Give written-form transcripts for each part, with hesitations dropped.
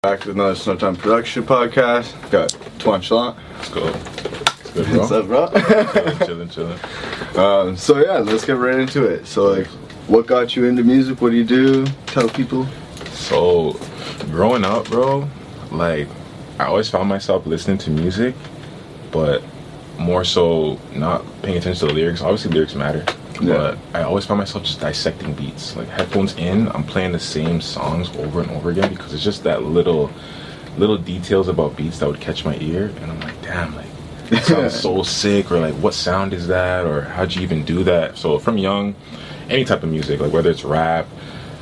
Back with another SnowTimeProductions Podcast. Got TwanChalant. Let's go. It's good, bro. What's up, bro? Chilling. So yeah, let's get right into it. So like, what got you into music? What do you do? Tell people. So, growing up, bro, like, I always found myself listening to music, but more so not paying attention to the lyrics. Obviously, lyrics matter. Yeah. But I always found myself just dissecting beats. Like, headphones in, I'm playing the same songs over and over again because it's just that little details about beats that would catch my ear, and I'm like, damn, like, it sounds so sick, or like, what sound is that, or how'd you even do that? So from young, any type of music, like whether it's rap,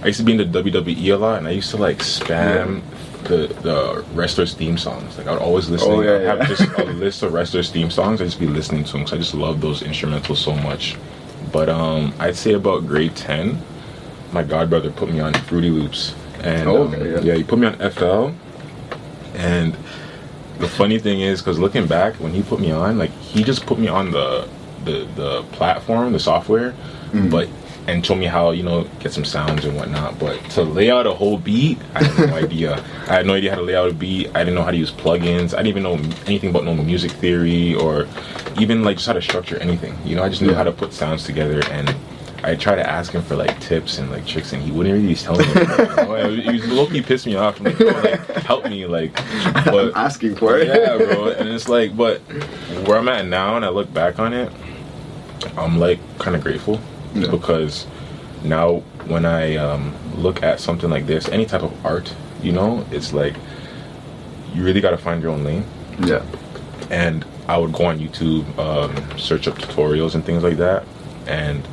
I used to be into WWE a lot, and I used to like spam the wrestlers' theme songs. Like, I would always listen. I have just a list of wrestlers' theme songs. I just be listening to them because I just love those instrumentals so much. But I'd say about grade 10, my godbrother put me on Fruity Loops, and he put me on FL. And the funny thing is, because looking back, when he put me on, like, he just put me on the platform, the software, and told me how, get some sounds and whatnot. But to lay out a whole beat, I had no idea. I had no idea how to lay out a beat. I didn't know how to use plugins. I didn't even know anything about no music theory, or even like just how to structure anything. I just knew how to put sounds together, and I tried to ask him for like tips and like tricks, and he wouldn't really tell me. He was low-key pissed me off. I'm like, bro, like, help me, like. But, I'm asking for it. Yeah, bro. And it's like, but where I'm at now, and I look back on it, I'm like kind of grateful. Yeah. Because now when I look at something like this, any type of art, it's like you really got to find your own lane. Yeah. And I would go on YouTube, search up tutorials and things like that, and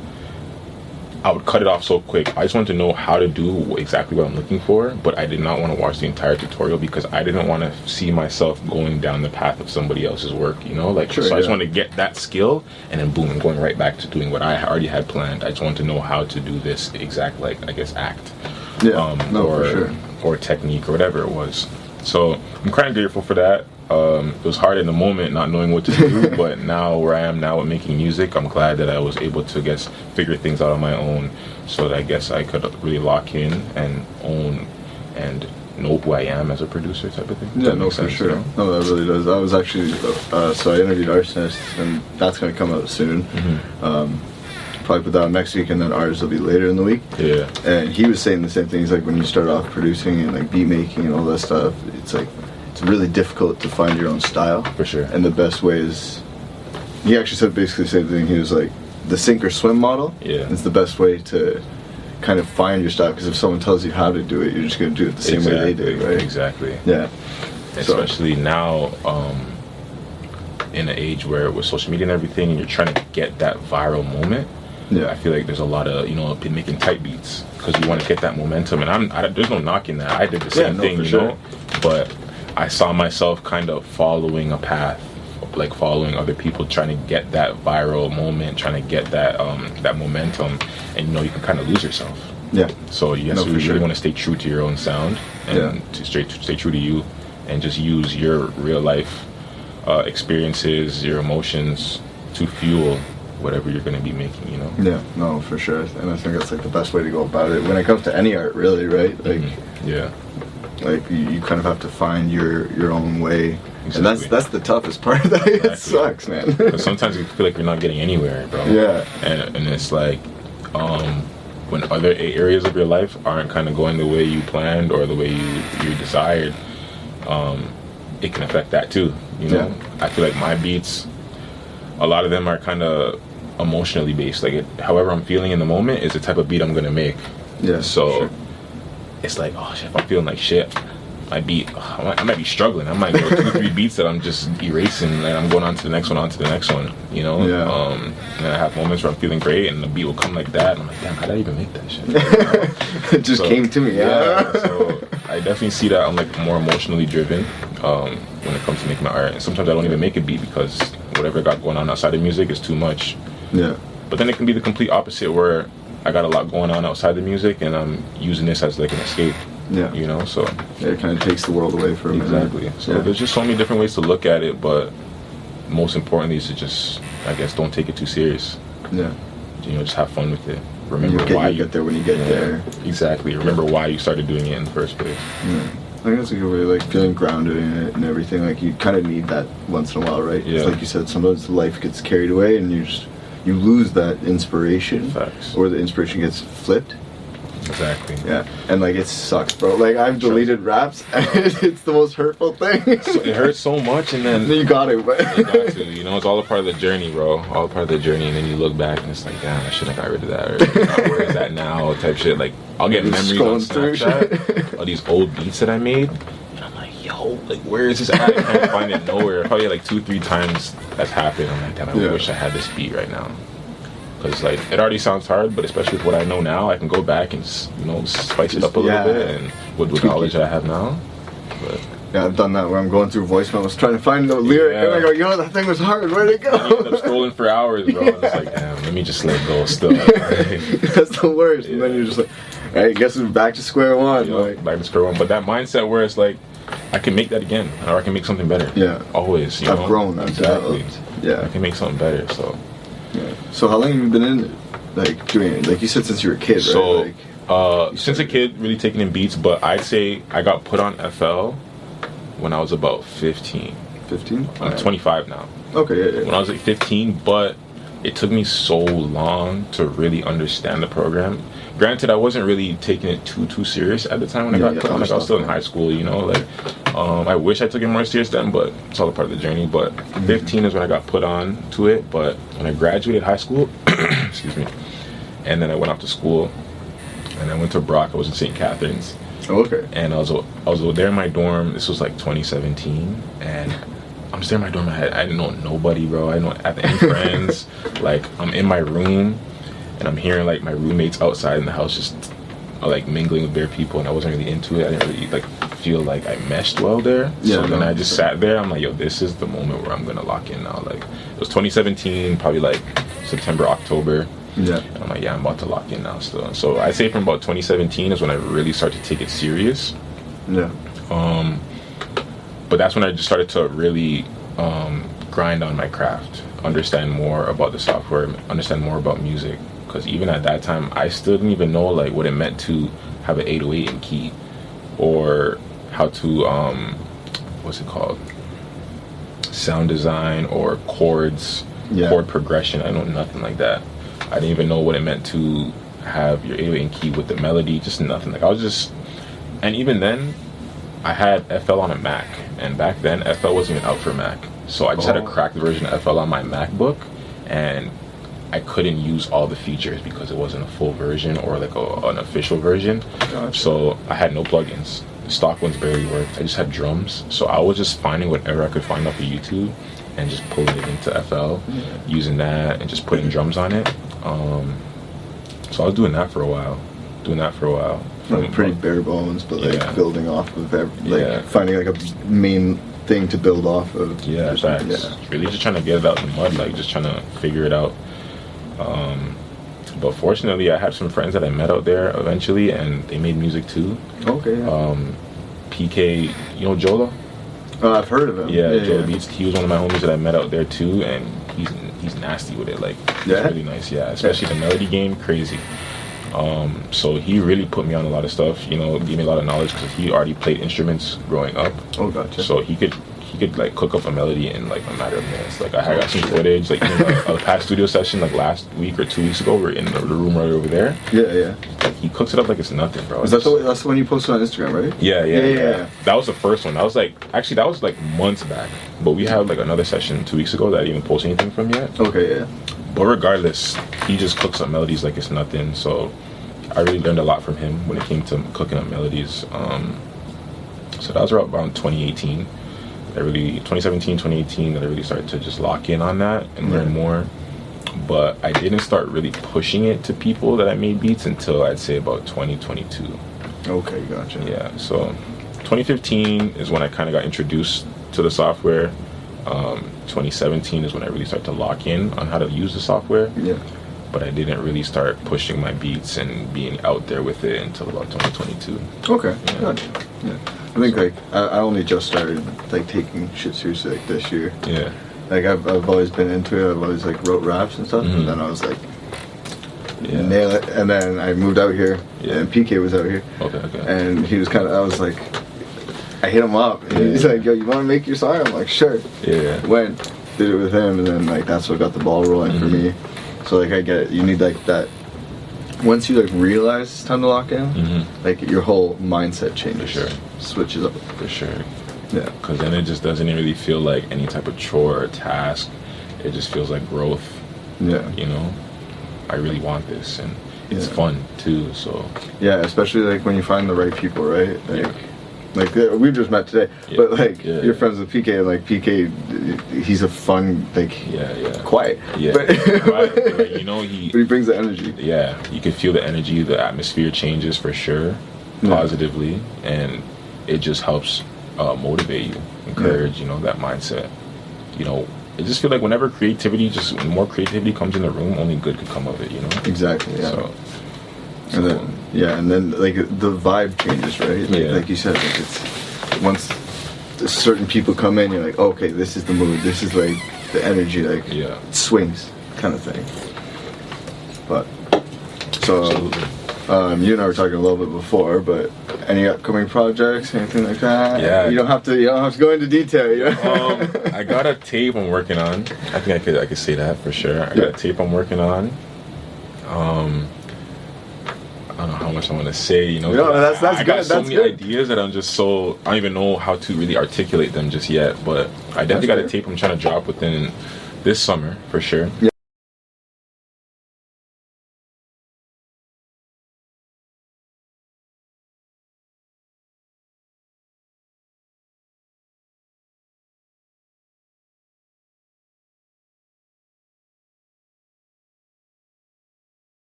I would cut it off so quick. I just wanted to know how to do exactly what I'm looking for, but I did not want to watch the entire tutorial because I didn't want to see myself going down the path of somebody else's work, So I just wanted to get that skill, and then boom, I'm going right back to doing what I already had planned. I just wanted to know how to do this exact, act. For sure. Or technique or whatever it was. So I'm kind of grateful for that. It was hard in the moment not knowing what to do, but now where I am now with making music, I'm glad that I was able to figure things out on my own, so that I guess I could really lock in and own and know who I am as a producer, type of thing. Yeah, no, for sure. No, that really does. I was actually so I interviewed Arsonist, and that's going to come out soon. Probably put that out next week, and then ours will be later in the week. Yeah. And he was saying the same thing. He's like, when you start off producing and like beat making and all that stuff, it's like, it's really difficult to find your own style. For sure. And the best way is, he actually said basically the same thing. He was like, the sink or swim model is the best way to kind of find your style, because if someone tells you how to do it, you're just going to do it the same way they do, right? Exactly. Yeah. Especially now, in an age where with social media and everything, and you're trying to get that viral moment. Yeah, I feel like there's a lot of making type beats because you want to get that momentum, and there's no knocking that. I did the same thing, but I saw myself kind of following a path, like following other people, trying to get that viral moment, trying to get that that momentum, and you can kind of lose yourself. Yeah. So you really want to stay true to your own sound, and to stay true to you, and just use your real life experiences, your emotions to fuel whatever you're going to be making, Yeah, no, for sure. And I think that's like the best way to go about it when it comes to any art, really, right? Like, like you kind of have to find your own way. Exactly. And that's the toughest part. It sucks, man. Because sometimes you feel like you're not getting anywhere, bro. Yeah. And it's like, when other areas of your life aren't kind of going the way you planned or the way you desired, it can affect that too, I feel like my beats, a lot of them are kind of emotionally based. Like, however I'm feeling in the moment is the type of beat I'm gonna make. Yeah. So it's like, oh shit, if I'm feeling like shit, my beat, I might be struggling. I might go 2-3 beats that I'm just erasing, and I'm going on to the next one, Yeah. And I have moments where I'm feeling great, and the beat will come like that, and I'm like, damn, how did I even make that shit? It just came to me. Yeah. So I definitely see that I'm like more emotionally driven when it comes to making my art, and sometimes I don't even make a beat because whatever I got going on outside of music is too much. Yeah. But then it can be the complete opposite, where I got a lot going on outside the music, and I'm using this as like an escape. Yeah. So it kind of takes the world away from it. Exactly. So there's just so many different ways to look at it, but most importantly is to just, I guess, don't take it too serious. Yeah. Just have fun with it. Remember why you get there when you get there. Exactly. Remember why you started doing it in the first place. Yeah. think that's a good way, like feeling grounded in it and everything. Like you kind of need that once in a while, right? Yeah. It's like you said, sometimes life gets carried away and you lose that inspiration. Facts. Or the inspiration gets flipped. Exactly. Yeah, and like it sucks, bro. Like I've deleted raps, and it's the most hurtful thing. So it hurts so much, and then you got it, but you got to. You know, it's all a part of the journey, bro. All a part of the journey, and then you look back, and it's like, damn, I should have got rid of that. Or where is that now? Type shit. Like I'll get memories on Snapchat of these old beats that I made, and I'm like, yo, like where is this at? I can't find it nowhere. Probably like 2-3 times that's happened. I'm like, damn, I wish I had this beat right now. Because like it already sounds hard, but especially with what I know now, I can go back and spice it up a little bit, and with the knowledge that I have now. But yeah, I've done that where I'm going through voice memos trying to find the lyric, and I go, yo, that thing was hard. Where'd it go? I end up scrolling for hours, bro. And it's like, damn, let me just let it go. Still, that's the worst. And then you're just like, hey, I guess it's back to square one. Like back to square one. But that mindset where it's like, I can make that again, or I can make something better. Yeah, always. I've grown. Exactly. Yeah, I can make something better. So. Yeah. So how long have you been in it? Like doing it? Like you said, since you were a kid, right? So, since a kid, really taking in beats, but I'd say I got put on FL when I was about 15. 15? I'm 25 now. Okay, yeah. When I was like 15, but it took me so long to really understand the program. Granted, I wasn't really taking it too serious at the time when I got put on. Like I was still in high school, you know. Like, I wish I took it more serious then, but it's all a part of the journey. But 15 is when I got put on to it. But when I graduated high school, excuse me, and then I went off to school, and I went to Brock. I was in St. Catharines. Oh, okay. And I was there in my dorm. This was like 2017, and I'm just there in my dorm. I didn't know nobody, bro. I didn't have any friends. Like I'm in my room, and I'm hearing like my roommates outside in the house just like mingling with their people, and I wasn't really into it. I didn't really like feel like I meshed well there. Yeah, so then I just sat there. I'm like, yo, this is the moment where I'm gonna lock in now. Like it was 2017, probably like September, October. Yeah. And I'm like, yeah, I'm about to lock in now still. And so I'd say from about 2017 is when I really started to take it serious. Yeah. But that's when I just started to really grind on my craft, understand more about the software, understand more about music. Because even at that time, I still didn't even know like what it meant to have an 808 in key, or how to what's it called, sound design or chords, chord progression. I know nothing like that. I didn't even know what it meant to have your 808 in key with the melody, just nothing. Like I was just, and even then, I had FL on a Mac, and back then FL wasn't even out for Mac. So I just had a cracked version of FL on my MacBook, and I couldn't use all the features because it wasn't a full version or like an official version. Gotcha. So I had no plugins. The stock ones barely worked. I just had drums. So I was just finding whatever I could find off of YouTube and just pulling it into FL, using that and just putting drums on it. So I was doing that for a while. Like pretty bare bones, but like building off of finding like a main thing to build off of. Yeah, facts. Really just trying to get it out in the mud, like just trying to figure it out. But fortunately, I had some friends that I met out there eventually, and they made music too. Okay. PK, you know Jola? I've heard of him. Yeah, Jola Beats. He was one of my homies that I met out there too, and he's nasty with it. Like, he's really nice. Yeah, especially the melody game, crazy. So he really put me on a lot of stuff. You know, gave me a lot of knowledge because he already played instruments growing up. Oh, gotcha. So he could like cook up a melody in like a matter of minutes. Like I got some footage, like in a past studio session like last week or 2 weeks ago. We're in the room right over there. Yeah. Like he cooks it up like it's nothing, bro. That's the one you posted on Instagram, right? Yeah. That was the first one. That was like months back. But we had like another session 2 weeks ago that I didn't even post anything from yet. Okay, yeah. But regardless, he just cooks up melodies like it's nothing. So I really learned a lot from him when it came to cooking up melodies. So that was around 2018. 2017, 2018, that I really started to just lock in on that and learn more. But I didn't start really pushing it to people that I made beats until I'd say about 2022. Okay, gotcha. Yeah, so 2015 is when I kind of got introduced to the software. 2017 is when I really started to lock in on how to use the software. Yeah. But I didn't really start pushing my beats and being out there with it until about 2022. Okay, gotcha. Yeah. I think like I only just started like taking shit seriously like this year. Yeah. Like I've always been into it. I've always like wrote raps and stuff, and then I was like, nail it. And then I moved out here, and PK was out here. Okay. And he was I was like, I hit him up. And he's like, yo, you want to make your song? I'm like, sure. Yeah. Went, did it with him, and then like that's what got the ball rolling for me. So like I get it. You need like that. Once you like realize it's time to lock in, like your whole mindset changes. For sure. Switches up. For sure. Yeah. Because then it just doesn't really feel like any type of chore or task. It just feels like growth. Yeah. You know, I really want this, and it's fun too. So. Yeah, especially like when you find the right people, right? Like we just met today, but like you're friends with PK, and like PK, he's a fun, like quiet, but, quiet, but like, you know, but he brings the energy. Yeah, you can feel the energy, the atmosphere changes for sure, positively, and it just helps motivate you, encourage, you know, that mindset. You know, it just feel like whenever when more creativity comes in the room, only good could come of it. You know. Exactly. Yeah. So and then like the vibe changes, right? Like you said, like it's once certain people come in, you're like, okay, this is the mood, this is like the energy, like it swings, kind of thing. But so you and I were talking a little bit before, but any upcoming projects, anything like that? Yeah. You don't have to go into detail. You know? I got a tape I'm working on. I think I could say that for sure. I got a tape I'm working on. I don't know how much I want to say, you know. That's I good. got so many ideas that I don't even know how to really articulate them just yet. But I definitely got a tape I'm trying to drop within this summer for sure. Yeah.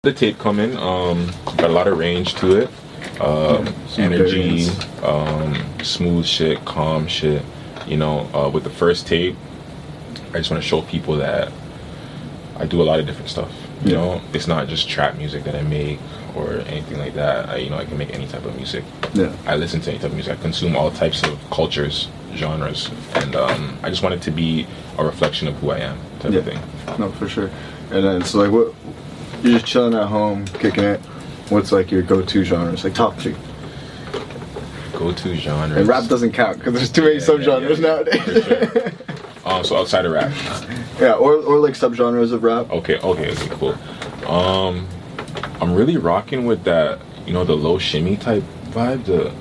The tape coming, got a lot of range to it, energy, smooth shit, calm shit, you know. With the first tape, I just want to show people that I do a lot of different stuff, you know. It's not just trap music that I make or anything like that. I can make any type of music. I listen to any type of music. I consume all types of cultures, genres, and I just want it to be a reflection of who I am, type of thing. No, for sure. And then so like what? You're just chilling at home, kicking it. What's like your go-to genres? Like top 3. Go-to genres. And rap doesn't count because there's too many subgenres nowadays. Sure. So outside of rap. Yeah, or like subgenres of rap. Okay, cool. I'm really rocking with that, you know, the low shimmy type vibe.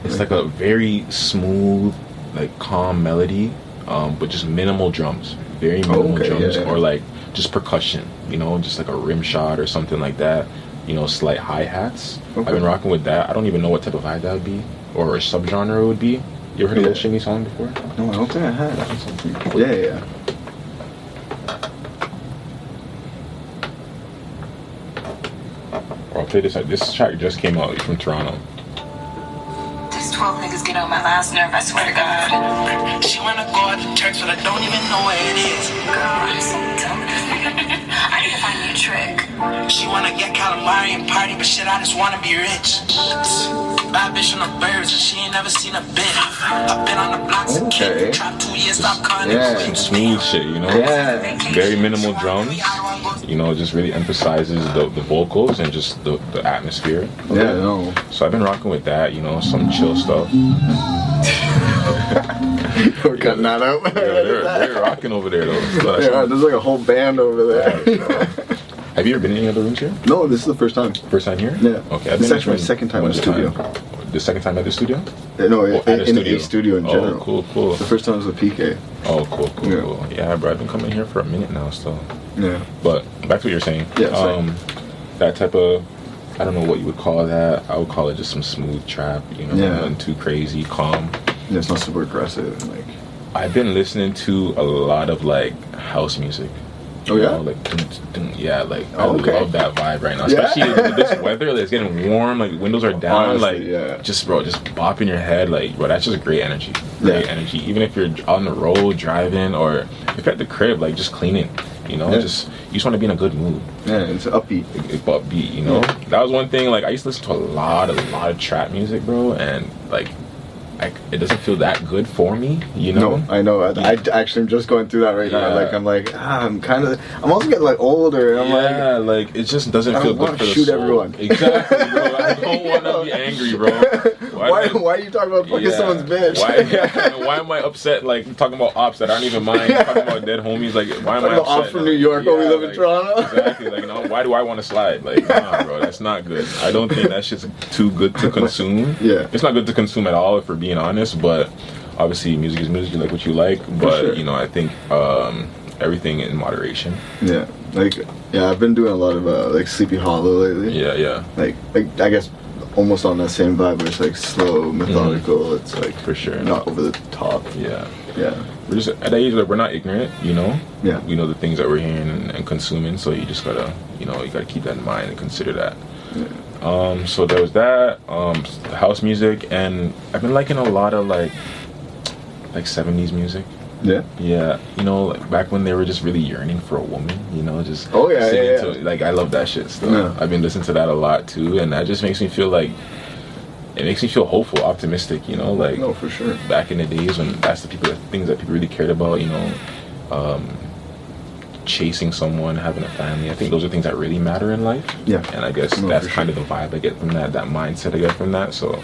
It's like a very smooth, like calm melody, but just minimal drums. Very minimal drums, or like just percussion, you know, just like a rim shot or something like that, you know, slight hi-hats. I've been rocking with that. I don't even know what type of vibe that would be, or a subgenre it would be. You ever heard of a shimmy song before? No, I don't think I have. Yeah. I'll play this. This track just came out. It's from Toronto. These 12 niggas get on my last nerve, I swear to God. She wanna go out to church, but I don't even know where it is. God, I'm so dumb. I need to find a new trick. She wanna get calamari and party, but shit, I just wanna be rich. Bad bitch on the birds, she ain't never seen a bit. I've been on the blocks and kid, trap 2 years, stop calling Some smooth shit, you know? Very minimal drums. You know, just really emphasizes the vocals and just the atmosphere. So I've been rocking with that, you know, some chill stuff. We're cutting that out. They're rocking over there though. There's like a whole band over there. Have you ever been in any other rooms here? No, this is the first time. First time here? Yeah. Okay. This is actually my second time in the studio. The second time at the studio? No, in a studio in general. Oh, cool. The first time was with PK. Oh, cool. Yeah, bro, I've been coming here for a minute now still. Yeah. But back to what you're saying. That type of, I don't know what you would call that. I would call it just some smooth trap, you know, nothing too crazy, calm. Yeah, it's not super aggressive. Like, I've been listening to a lot of like house music. Oh yeah, know, like I love that vibe right now, especially with this weather. Like, it's getting warm, like windows are down. Honestly, just bopping your head, like bro, that's just great energy. Energy. Even if you're on the road driving, or if you're at the crib, like just cleaning. You know, you just want to be in a good mood. Yeah, it's upbeat. Upbeat. You know, that was one thing. Like I used to listen to a lot of trap music, bro, and like it doesn't feel that good for me, you know. No, I know. I actually am just going through that right now. Like I'm I'm also getting like older. And I'm like it just doesn't feel good for the shoot soul. everyone. Exactly, bro. I don't want to be angry, bro. Why are you talking about fucking someone's bitch? Why am I upset? Like talking about ops that aren't even mine. Talking about dead homies. Like why am I upset? Ops from New York, but we live in Toronto. Exactly. Like no, why do I want to slide? Like nah, bro, that's not good. I don't think that shit's too good to consume. Yeah, it's not good to consume at all, if we're being honest. But obviously, music is music. You like what you like. But sure. you know, I think everything in moderation. Yeah, I've been doing a lot of like Sleepy Hollow lately. Yeah. Like I guess almost on that same vibe where it's like slow, methodical. It's like for sure not over the top. Yeah. We're just at that age like we're not ignorant, you know. Yeah. We know the things that we're hearing and consuming, so you just gotta, you gotta keep that in mind and consider that. Yeah. So there was that, house music, and I've been liking a lot of like 70s music. Yeah. Yeah. Like back when they were just really yearning for a woman, just yeah. Like I love that shit still. Yeah. I've been listening to that a lot too, and that just makes me feel like it makes me feel hopeful, optimistic, like no, for sure. Back in the days when that's things that people really cared about, chasing someone, having a family. I think those are things that really matter in life. Yeah. And I guess that's kind of the vibe I get from that mindset I get from that. So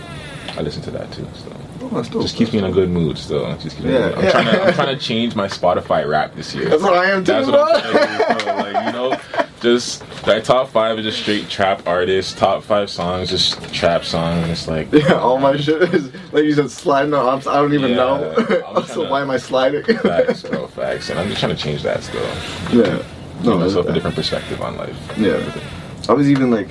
I listen to that too. So that's dope. just keeps me in a good mood still. I'm trying to change my Spotify rap this year. That's what I am too. That's what I'm trying to do. Like, just that top 5 is just straight trap artists. Top 5 songs, just trap songs. And it's like all my shit is like you said, sliding on ops. I don't even know. So why am I sliding? Facts, bro, facts. And I'm just trying to change that still. Yeah. Give myself a different perspective on life. Yeah. I was even like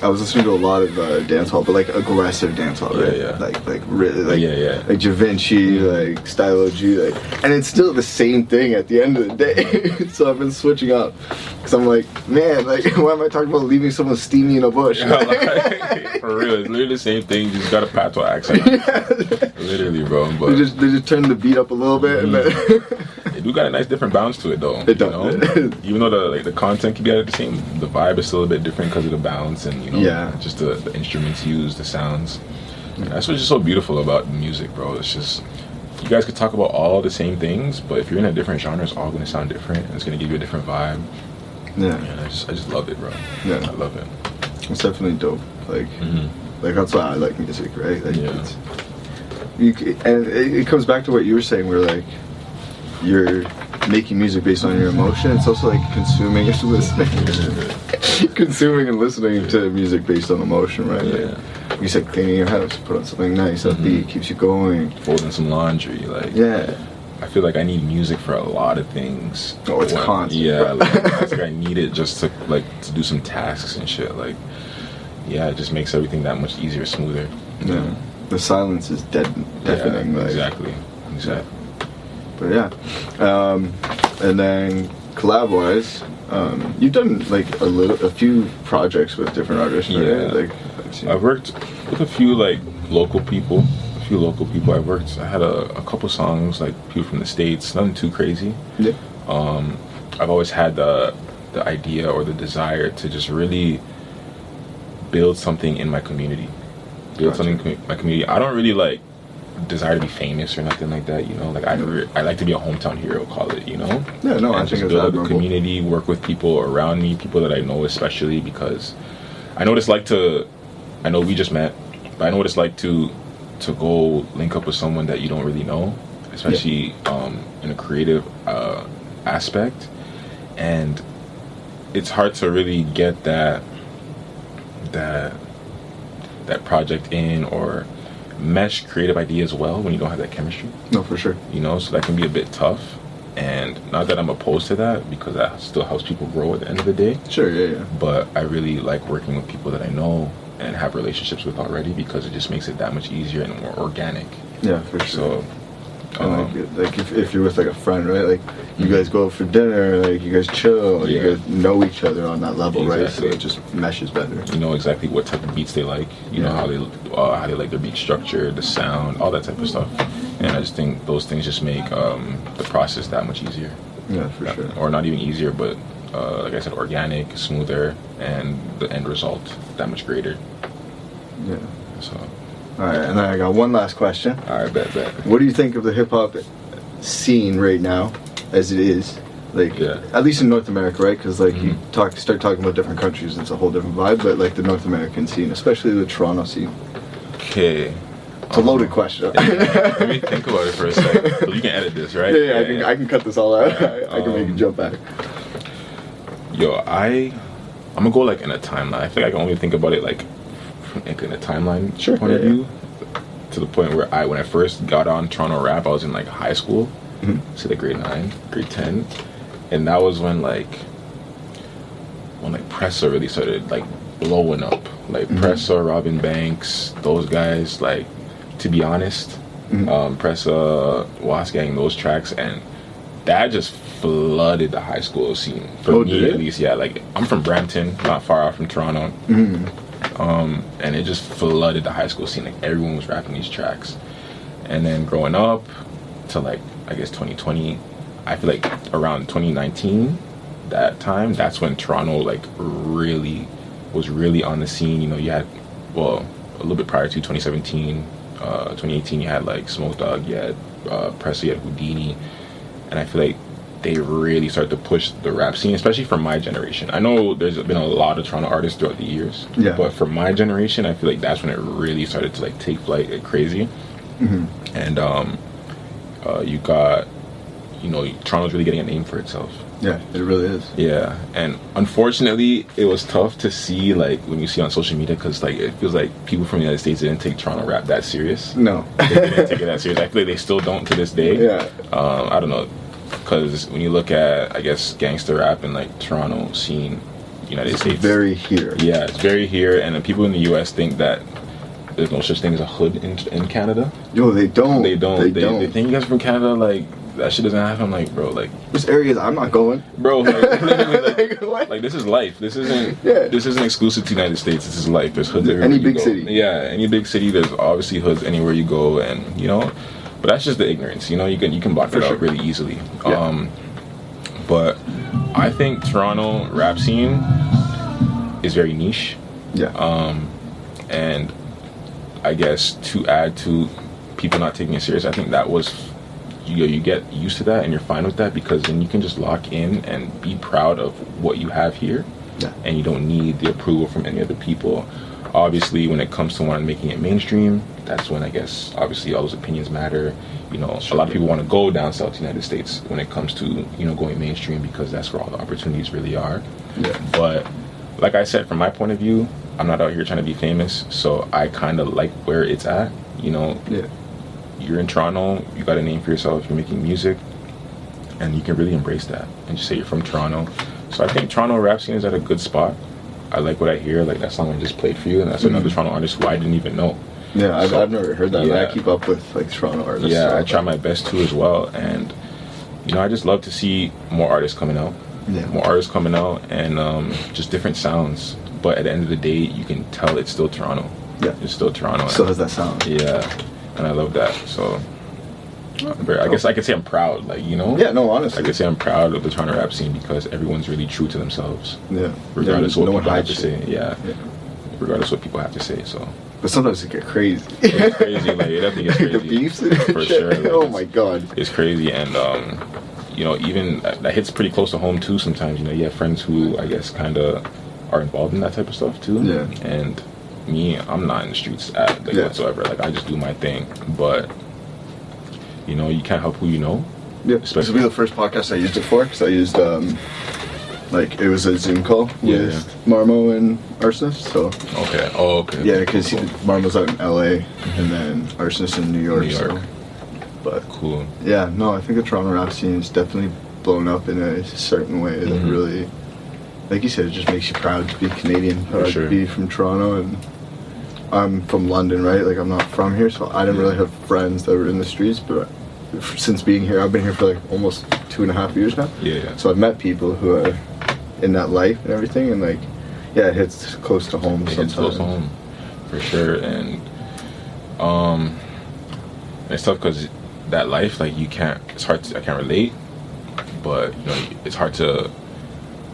I was listening to a lot of dancehall, but like aggressive dancehall, right? Yeah. Like really, like like Da Vinci, like Stylo G, and it's still the same thing at the end of the day. So I've been switching up because I'm like, man, like why am I talking about leaving someone steamy in a bush? For real, it's literally the same thing. You just got a patois accent. Literally, bro. But they just turn the beat up a little bit, and then it do got a nice different bounce to it, though. It does. Even though the content can be the same, the vibe is still a bit different because of the bounce and just the instruments used, the sounds. And that's what's just so beautiful about music, bro. It's just you guys could talk about all the same things, but if you're in a different genre, it's all gonna sound different and it's gonna give you a different vibe. Yeah. And I just love it, bro. Yeah, I love it. It's definitely dope. Like that's why I like music, right? Like it comes back to what you were saying, where like you're making music based on your emotion. It's also like consuming and listening. Consuming and listening to music based on emotion, right? Like you said, cleaning your house, put on something nice, upbeat, keeps you going. Folding some laundry, like I feel like I need music for a lot of things. Oh, it's constant. Yeah, like I need it just to do some tasks and shit. Like, it just makes everything that much easier, smoother. Yeah, the silence is deafening. Yeah, like. Exactly. But and then collab-wise, you've done like a few projects with different artists, right? Yeah. Like, I've worked with a few like local people. I had a couple songs like people from the States, nothing too crazy. Yeah. I've always had the idea or the desire to just really build something in my community. Something in my community. I don't really like desire to be famous or nothing like that, like I like to be a hometown hero, call it, Yeah, no, I just think build a community, work with people around me, people that I know, especially because I know what it's like I know we just met, but I know what it's like to go link up with someone that you don't really know, especially in a creative aspect, and it's hard to really get that project in or mesh creative ideas well when you don't have that chemistry. No, for sure. So that can be a bit tough, and not that I'm opposed to that, because that still helps people grow at the end of the day. Sure, yeah. But I really like working with people that I know and have relationships with already, because it just makes it that much easier and more organic. Yeah, for sure. So like if you're with like a friend, right? Like you guys go out for dinner, like you guys chill, you guys know each other on that level, right? So it just meshes better. You know exactly what type of beats they like. You know how they like their beat structure, the sound, all that type of stuff. And I just think those things just make the process that much easier. Yeah, for sure. Or not even easier, but like I said, organic, smoother, and the end result that much greater. Yeah. So All right, and then I got one last question. All right, bet. What do you think of the hip hop scene right now, as it is? Like, at least in North America, right? Because like you start talking about different countries, it's a whole different vibe. But like the North American scene, especially the Toronto scene. Okay. It's a loaded question. Let me think about it for a second. So you can edit this, right? Yeah, I can cut this all out. I can make it jump back. Yo, I'm gonna go like in a timeline. I think I can only think about it like in a timeline point of view. To the point where when I first got on Toronto rap, I was in like high school, so like grade 9, grade 10, and that was when Pressa really started like blowing up. Like Pressa, Robin Banks, those guys. Like, to be honest, Pressa, Was Gang, those tracks, and that just flooded the high school scene for me at least. Yeah, like I'm from Brampton, not far out from Toronto. And it just flooded the high school scene. Like everyone was rapping these tracks. And then growing up to like I guess 2020, I feel like around 2019, that's when Toronto like was really on the scene. You know, you had a little bit prior to 2017, 2018, you had like Smoke Dogg, you had Pressa, you had Houdini, and I feel like they really started to push the rap scene, especially for my generation. I know there's been a lot of Toronto artists throughout the years, but for my generation, I feel like that's when it really started to like take flight like crazy. And you got, Toronto's really getting a name for itself. Yeah, it really is. Yeah, and unfortunately, it was tough to see like when you see on social media, because like it feels like people from the United States didn't take Toronto rap that serious. No, they didn't take it that serious. I feel like they still don't to this day. Yeah. I don't know. Because when you look at, I guess, gangster rap in like Toronto scene, United States, very here. Yeah, it's very here, and then people in the U.S. think that there's no such thing as a hood in Canada. Yo, they don't. They think you guys from Canada, like that shit doesn't happen. I'm like, bro, like there's areas I'm not going. Bro, like this is life. This isn't exclusive to the United States. This is life. There's hoods everywhere. Any big city. Yeah, any big city. There's obviously hoods anywhere you go, and But that's just the ignorance, you can block it out really easily. Yeah. But I think Toronto rap scene is very niche. Yeah. And I guess to add to people not taking it serious, I think that was you get used to that and you're fine with that, because then you can just lock in and be proud of what you have here. Yeah. And you don't need the approval from any other people. Obviously, when it comes to making it mainstream, that's when I guess obviously all those opinions matter. A lot of people want to go down south to the United States when it comes to going mainstream, because that's where all the opportunities really are. Yeah. But like I said, from my point of view, I'm not out here trying to be famous, so I kind of like where it's at. Yeah. You're in Toronto, you got a name for yourself, you're making music, and you can really embrace that and just say you're from Toronto. So I think Toronto rap scene is at a good spot. I like what I hear, like that song I just played for you, and that's another Toronto artist who I didn't even know. Yeah, I've never heard that. Yeah. I keep up with like Toronto artists. Yeah, so I try my best to as well, and I just love to see more artists coming out. Yeah. More artists coming out, and just different sounds. But at the end of the day, you can tell it's still Toronto. Yeah, it's still Toronto. So has that sound. Yeah, and I love that. So I guess I could say I'm proud, Yeah, no, honestly. I could say I'm proud of the Toronto rap scene, because everyone's really true to themselves. Yeah. Regardless of what people have to say. say. Yeah. Regardless of what people have to say, so. But sometimes it gets crazy. It's crazy, like it definitely gets crazy. The beefs for sure. Like, oh my god. It's crazy, and even that hits pretty close to home too. Sometimes you have friends who I guess kind of are involved in that type of stuff too. Yeah. And me, I'm not in the streets whatsoever. Like I just do my thing, but you can't help who you know. Yeah. This will be the first podcast I used it for, because I used it was a Zoom call with Marmo and Arsonist. So. Okay. Oh, okay. Yeah, because Marmo's out in LA, and then Arsonist in New York. So. But cool. Yeah, no, I think the Toronto rap scene is definitely blown up in a certain way that really, like you said, it just makes you proud to be Canadian, proud to be from Toronto. And I'm from London, right? Like I'm not from here, so I didn't really have friends that were in the streets. But since being here, I've been here for like almost 2.5 years now. Yeah. So I've met people who are in that life and everything, and like, yeah, it hits close to home. It hits close to home, for sure. And it's tough because that life, like I can't relate, but it's hard to,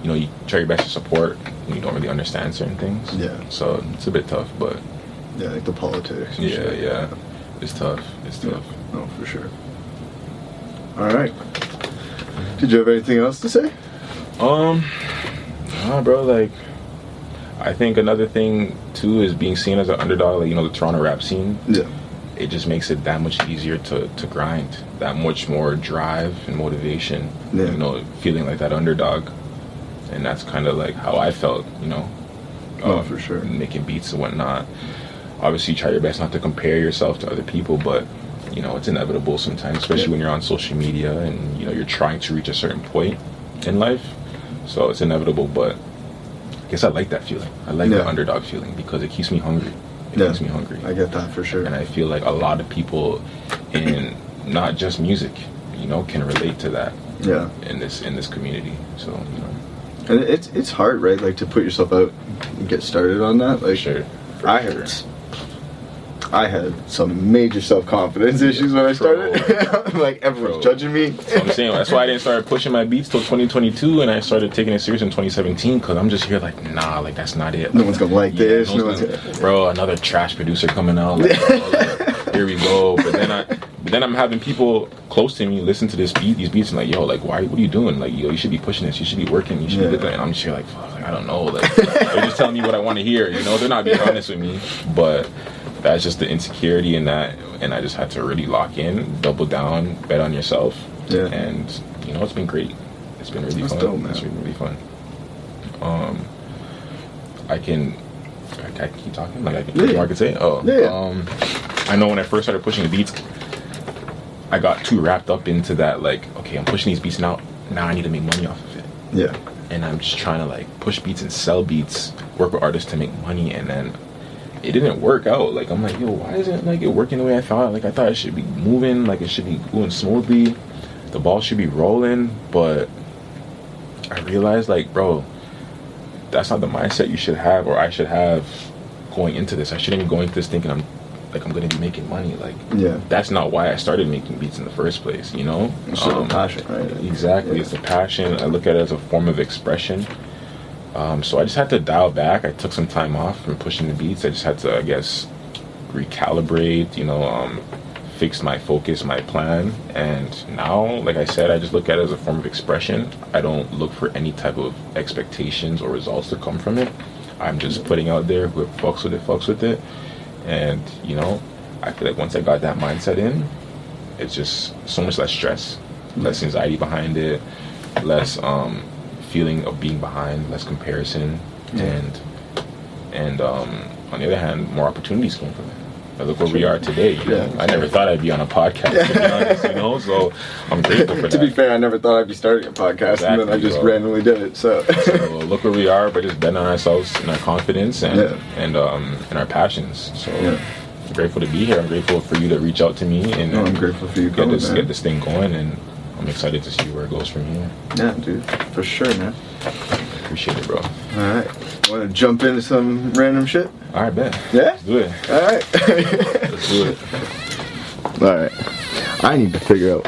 you try your best to support when you don't really understand certain things. Yeah. So it's a bit tough, but Yeah, like the politics. And Yeah, shit. yeah. It's tough. It's tough. No, for sure. All right. Did you have anything else to say? Nah, bro. Like, I think another thing too is being seen as an underdog. Like, you know, the Toronto rap scene. Yeah. It just makes it that much easier to grind. That much more drive and motivation. Yeah. You know, feeling like that underdog. And that's kind of like how I felt. You know. For sure. Making beats and whatnot. Obviously, try your best not to compare yourself to other people, but you know it's inevitable sometimes, especially when you're on social media and you know you're trying to reach a certain point in life. So it's inevitable, but I guess I like that feeling. I like the underdog feeling because it keeps me hungry. It keeps me hungry. I get that for sure. And I feel like a lot of people in not just music, you know, can relate to that. Yeah. In this community, so you know. And it's hard, right? Like to put yourself out and get started on that. Like, Sure. I had some major self-confidence issues when I started. Like everyone's judging me. So I'm saying that's why I didn't start pushing my beats till 2022, and I started taking it serious in 2017 because I'm just here like, nah, like that's not it. No one's gonna like this. Bro, another trash producer coming out. Like, here we go. But then I'm having people close to me listen to these beats and like, yo, like, what are you doing? Like, yo, you should be pushing this. You should be working. You should be doing. And I'm just here like, fuck, like, I don't know. Like, they're just telling me what I want to hear. You know, they're not being honest with me. But that's just the insecurity in that, and I just had to really lock in, double down, bet on yourself. Yeah. And you know, it's been great. It's been really fun. Dope, man. It's been really fun. I can keep talking. Like I can. Yeah. I can say. Oh. Yeah. I know when I first started pushing the beats, I got too wrapped up into that. Like, okay, I'm pushing these beats now. Now I need to make money off of it. Yeah. And I'm just trying to like push beats and sell beats, work with artists to make money, and then it didn't work out. Like I'm like, yo, why isn't like it working the way I thought? Like I thought it should be moving, like it should be going smoothly, the ball should be rolling, but I realized like, bro, that's not the mindset you should have or I should have going into this. I shouldn't be going into this thinking I'm gonna be making money. Like that's not why I started making beats in the first place, you know? It's a passion, right? Exactly, it's a passion. I look at it as a form of expression. So I just had to dial back. I took some time off from pushing the beats. I just had to, I guess, recalibrate, you know, fix my focus, my plan. And now, like I said, I just look at it as a form of expression. I don't look for any type of expectations or results to come from it. I'm just putting out there, whoever fucks with it. And, you know, I feel like once I got that mindset in, it's just so much less stress, less anxiety behind it, less, feeling of being behind, less comparison, and on the other hand, more opportunities came from it. But look where we are today. You know? I never thought I'd be on a podcast, to be honest, you know. So I'm grateful for that. To be fair, I never thought I'd be starting a podcast, and then I just randomly did it. So look where we are, but just betting on ourselves and our confidence and our passions. So I'm grateful to be here. I'm grateful for you to reach out to me, and I'm grateful for you get this thing going, and I'm excited to see where it goes from here. Yeah, dude, for sure, man. Appreciate it, bro. All right, want to jump into some random shit? All right, bet. Yeah? Let's do it. All right. Let's do it. All right. I need to figure out